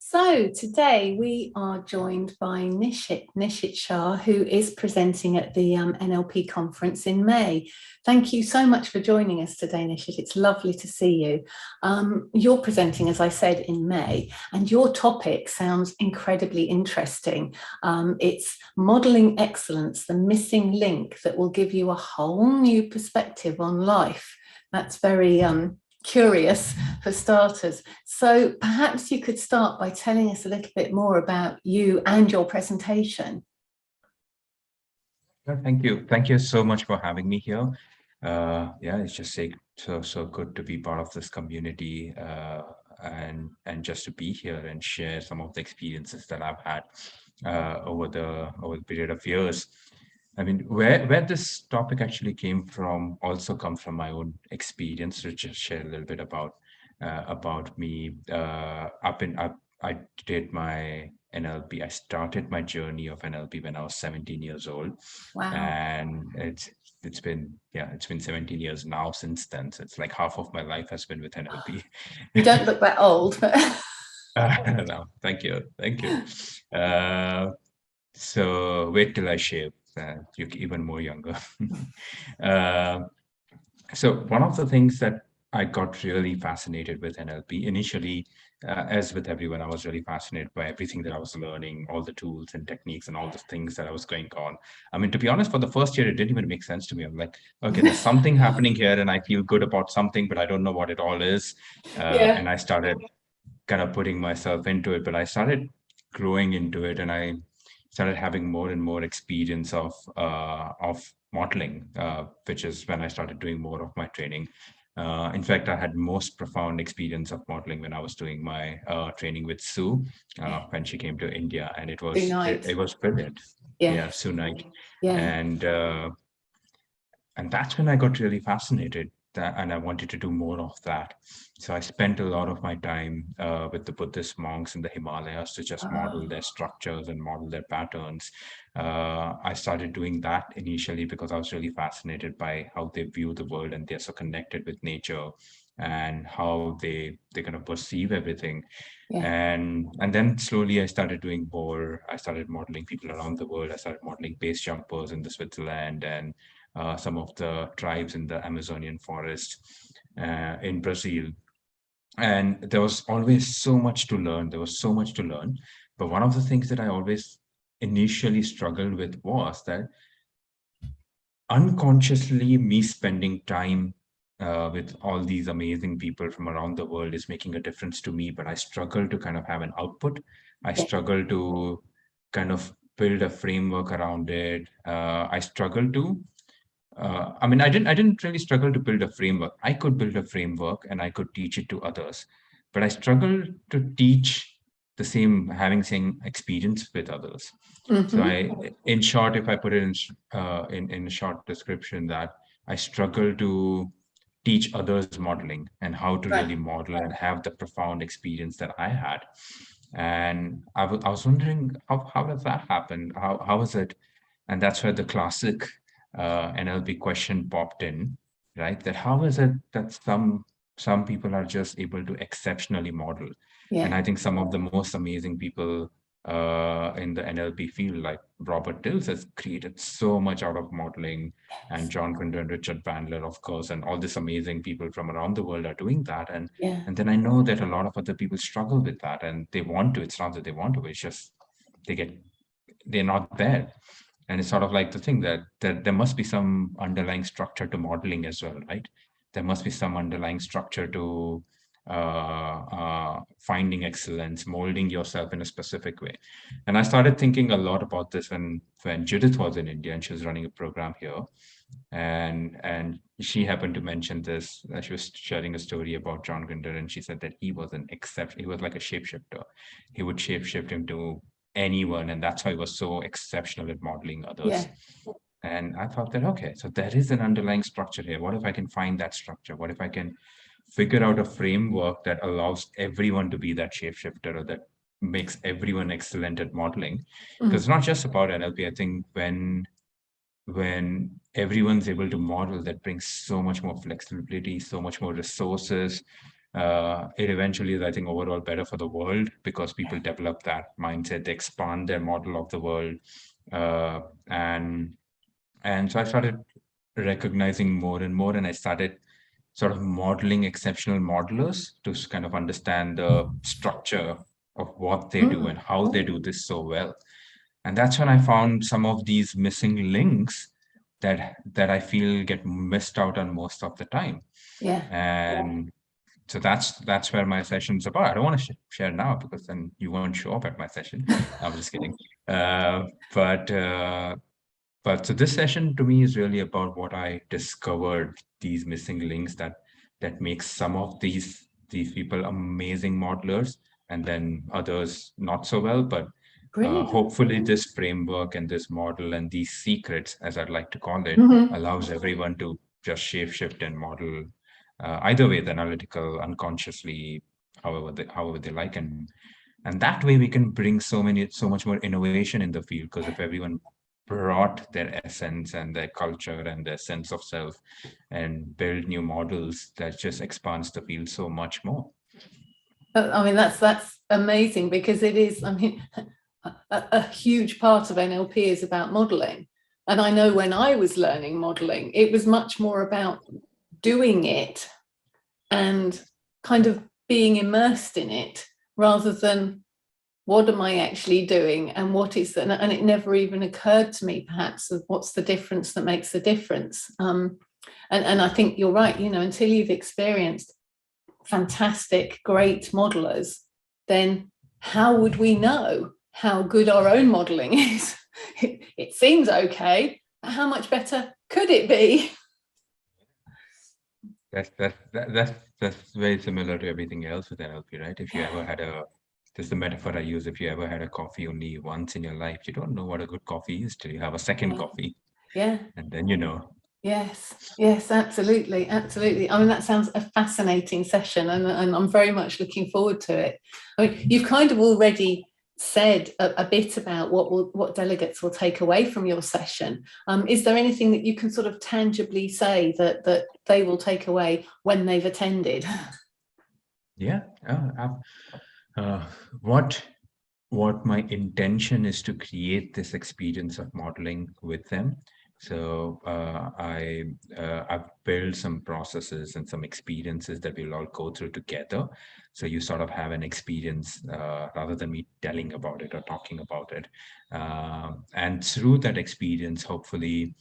So today we are joined by Nishith Shah, who is presenting at the NLP conference in May. Thank you so much for joining us today, Nishith. It's lovely to see you. You're presenting, as I said, in May, and your topic sounds incredibly interesting. It's modeling excellence, the missing link that will give you a whole new perspective on life. That's very curious for starters. So perhaps you could start by telling us a little bit more about you and your presentation. Thank you. Thank you so much for having me here. Yeah, it's just so good to be part of this community and just to be here and share some of the experiences that I've had over the period of years. I mean, where this topic actually came from also comes from my own experience. To just share a little bit about me. I did my NLP. I started my journey of NLP when I was 17 years old. Wow. And it's been 17 years now since then. So it's like half of my life has been with NLP. You don't look that old. No, thank you. So wait till I shave. You're even more younger. So one of the things that I got really fascinated with NLP initially, as with everyone, I was really fascinated by everything that I was learning, all the tools and techniques and all the things that I was going on. I mean, to be honest, for the first year, it didn't even make sense to me. I'm like, okay, there's something happening here and I feel good about something, but I don't know what it all is. And I started kind of putting myself into it, but I started growing into it and I started having more and more experience of modeling, which is when I started doing more of my training. In fact, I had most profound experience of modeling when I was doing my training with Sue when she came to India, and it was brilliant. Yeah, Sue Knight. Yeah. And that's when I got really fascinated and I wanted to do more of that. So I spent a lot of my time with the Buddhist monks in the Himalayas to just model their structures and model their patterns. I started doing that initially because I was really fascinated by how they view the world and they're so connected with nature and how they kind of perceive everything. And then slowly I started doing more. I started modeling people around the world. I started modeling base jumpers in the Switzerland and some of the tribes in the Amazonian forest in Brazil. And there was always so much to learn. But one of the things that I always initially struggled with was that unconsciously me spending time with all these amazing people from around the world is making a difference to me, but I struggle to kind of have an output. I struggle to kind of build a framework around it. I struggle to I mean, I didn't really struggle to build a framework. I could build a framework and I could teach it to others, but I struggled to teach having same experience with others. So in short, if I put it in a short description, that I struggle to teach others modeling and how to really model and have the profound experience that I had. And I was wondering how does that happen? How is it? And that's where the classic NLP question popped in, right? That how is it that some people are just able to exceptionally model? And I think some of the most amazing people in the NLP field, like Robert Dills, has created so much out of modeling, and John Grinder and Richard Bandler, of course, and all these amazing people from around the world are doing that. And then I know that a lot of other people struggle with that, and they want to. It's not that they want to; it's just they're not there. And it's sort of like the thing that there must be some underlying structure to modeling as well, right? There must be some underlying structure to finding excellence, molding yourself in a specific way. And I started thinking a lot about this when Judith was in India and she was running a program here. And she happened to mention this. She was sharing a story about John Grinder, and she said that he was he was like a shapeshifter. He would shapeshift him to anyone, and that's why he was so exceptional at modeling others. And I thought that, okay, so there is an underlying structure here. What if I can find that structure? What if I can figure out a framework that allows everyone to be that shapeshifter, or that makes everyone excellent at modeling? Because it's not just about NLP. I think when everyone's able to model, that brings so much more flexibility, so much more resources, it eventually is, I think, overall better for the world because people develop that mindset, they expand their model of the world. And so I started recognizing more and more, and I started sort of modeling exceptional modelers to kind of understand the structure of what they do and how they do this so well. And that's when I found some of these missing links that I feel get missed out on most of the time. Yeah. And so that's where my session's about. I don't want to share now because then you won't show up at my session. I'm just kidding. But so this session to me is really about what I discovered, these missing links that makes some of these people amazing modelers and then others not so well. But Brilliant. hopefully this framework and this model and these secrets, as I'd like to call it, allows everyone to just shape shift and model either way, the analytical, unconsciously, however they like, and that way we can bring so much more innovation in the field, because if everyone brought their essence and their culture and their sense of self and build new models, that just expands the field so much more. I mean, that's amazing, because it is, I mean, a huge part of NLP is about modeling. And I know when I was learning modeling, it was much more about doing it and kind of being immersed in it, rather than what am I actually doing and what is that? And it never even occurred to me, perhaps, of what's the difference that makes the difference. And I think you're right, you know, until you've experienced fantastic, great modelers, then how would we know how good our own modeling is? It seems okay. How much better could it be? That's very similar to everything else with NLP, right? If you ever had this is the metaphor I use. If you ever had a coffee only once in your life, you don't know what a good coffee is till you have a second coffee. Yeah. And then you know. Yes, absolutely. I mean, that sounds a fascinating session, and I'm very much looking forward to it. I mean, you've kind of already said a bit about what delegates will take away from your session. Is there anything that you can sort of tangibly say that they will take away when they've attended? Yeah. What my intention is to create this experience of modeling with them. So I've built some processes and some experiences that we'll all go through together. So you sort of have an experience rather than me telling about it or talking about it. And through that experience, hopefully,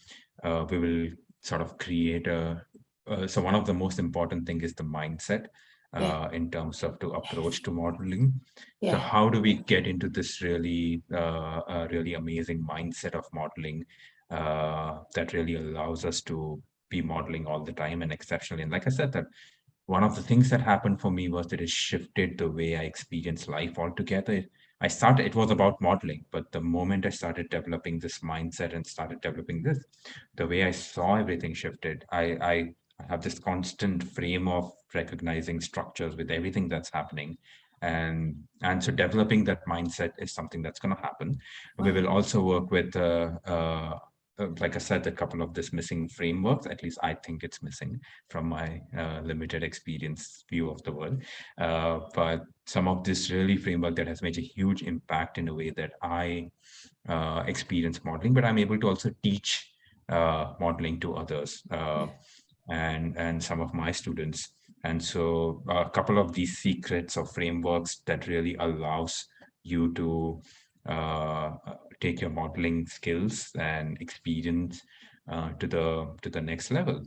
we will sort of create so one of the most important thing is the mindset. In terms of to approach to modeling. So how do we get into this really amazing mindset of modeling that really allows us to be modeling all the time and exceptionally? And like I said, that one of the things that happened for me was that it shifted the way I experience life altogether. It was about modeling, but the moment I started developing this mindset and started developing this, the way I saw everything shifted. I have this constant frame of recognizing structures with everything that's happening. And so developing that mindset is something that's going to happen. We will also work with, like I said, a couple of this missing frameworks. At least I think it's missing from my limited experience view of the world. But some of this really framework that has made a huge impact in a way that I experience modeling, but I'm able to also teach modeling to others. And some of my students. And so a couple of these secrets or frameworks that really allows you to take your modeling skills and experience to the next level.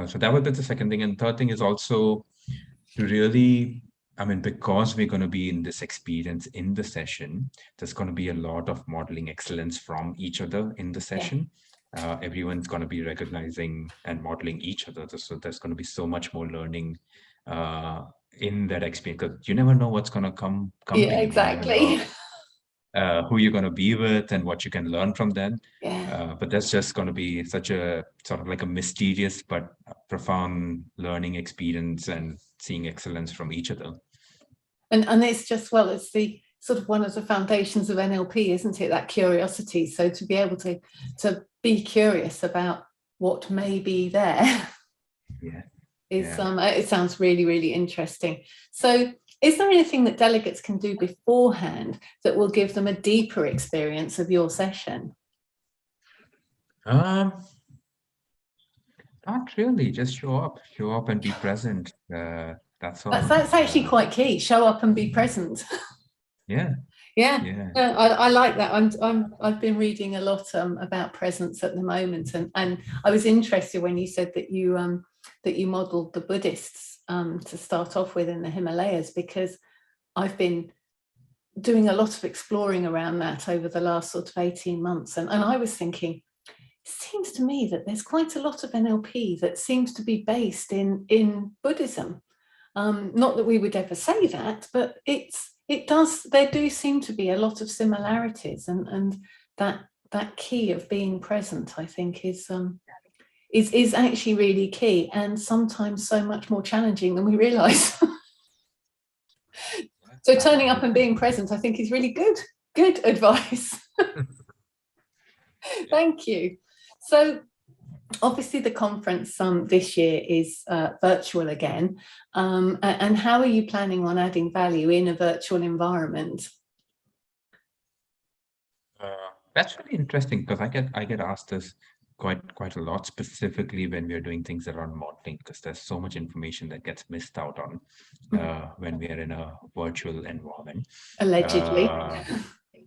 So that was the second thing. And third thing is also to really, I mean, because we're going to be in this experience in the session, there's going to be a lot of modeling excellence from each other in the session. Everyone's going to be recognizing and modeling each other. So there's going to be so much more learning in that experience, because you never know what's going to come to you. Exactly. Who you're going to be with and what you can learn from them. But that's just going to be such a sort of like a mysterious but profound learning experience and seeing excellence from each other. And it's just, well, it's the sort of one of the foundations of NLP, isn't it? That curiosity. So to be able to be curious about what may be there. Yeah. is it sounds really, really interesting. So is there anything that delegates can do beforehand that will give them a deeper experience of your session? Not really, just show up and be present. That's all. That's actually quite key. Show up and be present. Yeah. Yeah. No, I like that. I've been reading a lot about presence at the moment, and I was interested when you said that you modelled the Buddhists to start off with in the Himalayas, because I've been doing a lot of exploring around that over the last sort of 18 months, and I was thinking, it seems to me that there's quite a lot of NLP that seems to be based in Buddhism. Not that we would ever say that, but there do seem to be a lot of similarities, and that key of being present, I think, is actually really key, and sometimes so much more challenging than we realize. So turning up and being present, I think, is really good advice. Thank you. So obviously the conference this year is virtual again, and how are you planning on adding value in a virtual environment? That's really interesting, because I get asked this quite a lot, specifically when we're doing things around modeling, because there's so much information that gets missed out on when we are in a virtual environment. Allegedly.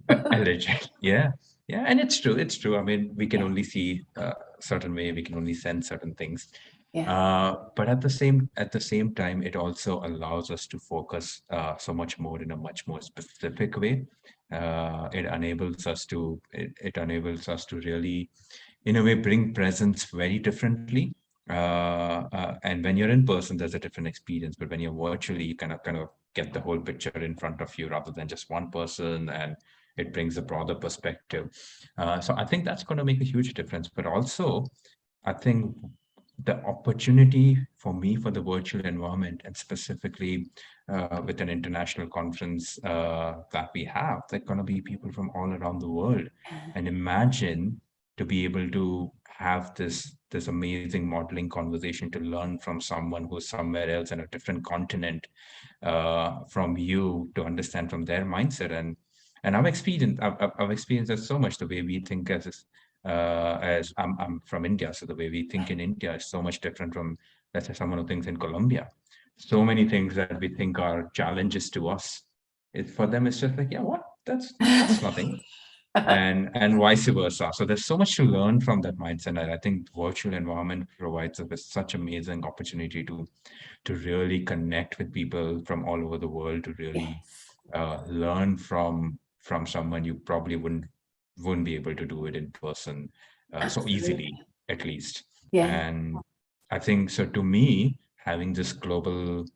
Allegedly, yeah. And it's true. I mean, we can only see a certain way, we can only sense certain things. But at the same time, it also allows us to focus so much more in a much more specific way. It enables us to really, in a way, bring presence very differently. And when you're in person, there's a different experience. But when you're virtually, you kind of get the whole picture in front of you rather than just one person, and it brings a broader perspective. So I think that's going to make a huge difference. But also, I think the opportunity for me for the virtual environment, and specifically with an international conference that we have, there are going to be people from all around the world. And imagine to be able to have this amazing modeling conversation, to learn from someone who's somewhere else in a different continent from you, to understand from their mindset. And I've experienced that so much. The way we think as I'm from India, so the way we think in India is so much different from, let's say, someone who thinks in Colombia. So many things that we think are challenges to us, for them it's just like, yeah, what? That's nothing. and vice versa. So there's so much to learn from that mindset. And I think the virtual environment provides us with such amazing opportunity to really connect with people from all over the world, to really learn from someone you probably wouldn't be able to do it in person so easily, at least. And I think so, to me, having this global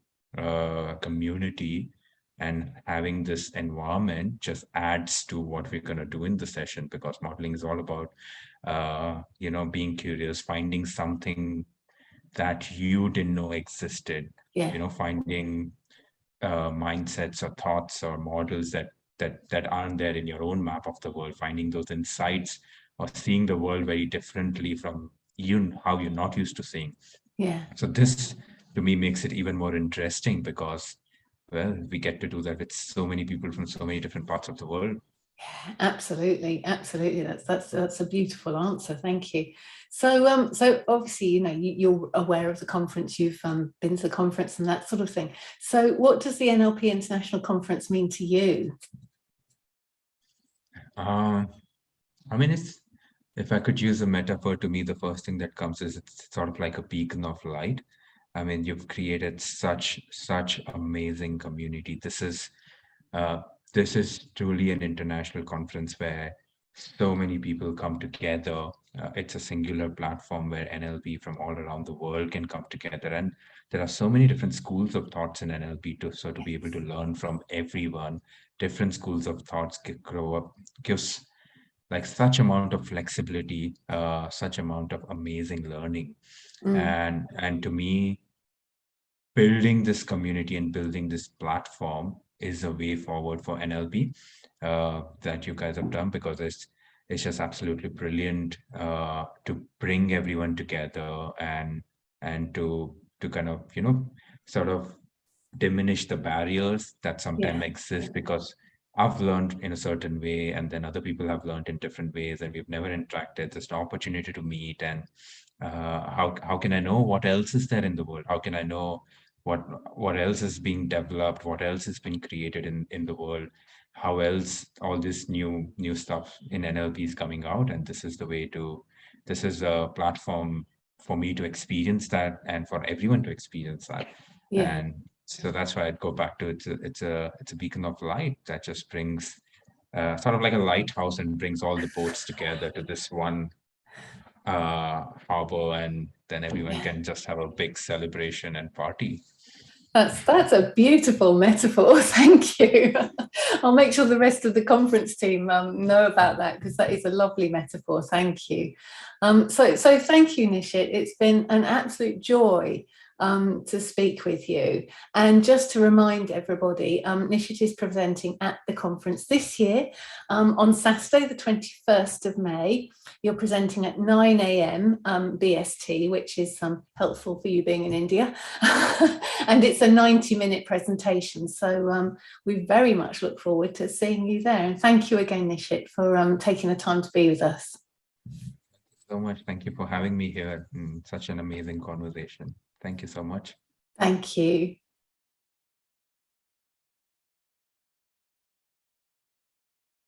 community and having this environment just adds to what we're going to do in the session, because modeling is all about being curious, finding something that you didn't know existed, finding mindsets or thoughts or models that aren't there in your own map of the world, finding those insights, or seeing the world very differently from how you're not used to seeing. So this, to me, makes it even more interesting, because, well, we get to do that with so many people from so many different parts of the world. Absolutely. That's a beautiful answer. Thank you. So so obviously, you're aware of the conference, you've been to the conference and that sort of thing. So what does the NLP International Conference mean to you? I mean, if I could use a metaphor, to me, the first thing that comes is it's sort of like a beacon of light. I mean, you've created such amazing community. This is truly an international conference where so many people come together. It's a singular platform where NLP from all around the world can come together. And there are so many different schools of thoughts in NLP, to be able to learn from everyone. Different schools of thoughts grow up, gives like such amount of flexibility, such amount of amazing learning. And to me, building this community and building this platform is a way forward for NLP that you guys have done, because it's just absolutely brilliant to bring everyone together and to kind of, sort of diminish the barriers that sometimes exist, because I've learned in a certain way, and then other people have learned in different ways, and we've never interacted. There's an opportunity to meet, and how can I know what else is there in the world? How can I know what else is being developed, what else is being created in the world? How else all this new stuff in NLP is coming out? And this is the way to, this is a platform for me to experience that, and for everyone to experience that. Yeah. And so that's why I'd go back to it's a beacon of light that just brings sort of like a lighthouse, and brings all the boats together to this one harbor, and then everyone can just have a big celebration and party. That's a beautiful metaphor. Thank you. I'll make sure the rest of the conference team know about that, because that is a lovely metaphor. Thank you. So thank you, Nishith. It's been an absolute joy to speak with you. And just to remind everybody, Nishith is presenting at the conference this year on Saturday, the 21st of May. You're presenting at 9 a.m. BST, which is helpful for you being in India. And it's a 90-minute presentation. So we very much look forward to seeing you there. And thank you again, Nishith, for taking the time to be with us. So much. Thank you for having me here. Such an amazing conversation. Thank you so much. Thank you.